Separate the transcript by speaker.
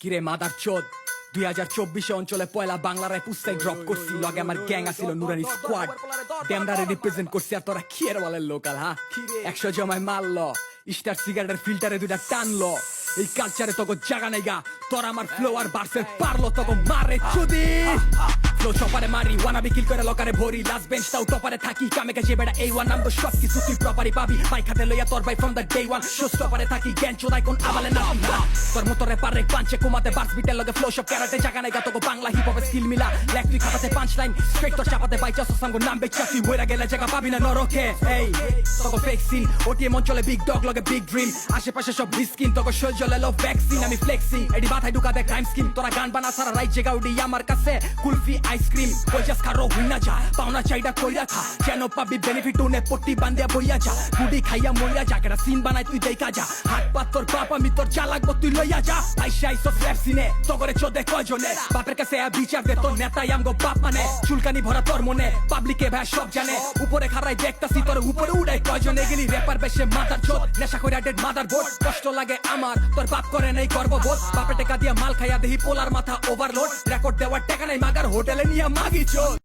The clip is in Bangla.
Speaker 1: কিরে মাদার চোদ 2024 অঞ্চলে পয়লা বাংলা রায় পুস্তায় ড্রপ করছি লগে আমার গ্যাং আছিল নুরানি স্কোয়াড ডেমরারে রিপ্রেজেন্ট করছি আর তোরা কিয়ের বলের লোকাল হ্যাঁ 100 জমায় মারলো স্টার সিগারেটের ফিল্টারে দুইটা টানলো এই কালচারে তোকে জাগা নেগা তোর আমার ফ্লো আর বার্সের পারলো তোকে মারে চুদি ফ্লো চপারে মারি ওয়ানাবি কিল করে লকারে ভরি লাস্ট বেঞ্চ তাও টপারে থাকি কামে কাজে বেড়া এই ওয়ান নাম্বার সব কিছু তুই প্রপারই পাবি বাইক হাতে লইয়া তোর বাই from the day one show স্টপারে থাকি জ্ঞান চোদাই কোন আবালে না তোর মতো রেপারে পাঞ্চে কুমাতে বার্স বিটের লগে ফ্লো সব ক্যারাটে জাগা নেগা তোকে বাংলা হিপ হপের স্কিল মিলা লেগ তুই খাপাতে পাঁচ লাইন স্ট্রেট তোর চাপাতে বাইচা সসাঙ্গ নাম বেচা তুই হইরা গেলে জায়গা পাবি না নরকে এই তোকে ফেক সিন ওটিএম অঞ্চলে বিগ ডগ লগে বিগ ড্রিম আশেপাশে সব রিস্কিন তোকে শৈল জলে লো ভ্যাকসিন আমি ফ্লেক্সিং এডি মাথায় ঢুকা দে ক্রাইম স্কিম তোরা গান বানা সারা রাইট জায়গা উডি আমার কাছে কুলফি আইসক্রিম ওই জাস্ট খারো হুইনা যা পাওনা চাইডা কইরা খা কেন পাবি বেনিফিট উনে পট্টি বান্ধিয়া বইয়া যা গুডি খাইয়া মইয়া যা কেডা সিন বানাই তুই দেইকা যা হাত পাত তোর বাপ আমি তোর চা লাগবো তুই লইয়া যা আইসা আইসো স্ল্যাপ সিনে তোরে চোদে কয়জনে বাপের কাছে বিচার দে তোর নেতাই আমগো বাপ মানে চুলকানি ভরা তোর মনে পাবলিকে ভাই সব জানে উপরে খারাই দেখতাছি তোর উপরে উড়াই কয়জনে গেলি রেপার বেশে মাদার চোদ নেশা কইরা ডেড মাদার বোর্ড কষ্ট লাগে আমার তোর বাপ করে নাই গর্ববোধ বাপে টাকা দিয়া মাল খাইয়া দেহি পোলার মাথা ওভারলোড রেকর্ড দেওয়ার টাকা নাই মাগার হোটেলে নিয়ে মাগি চোদ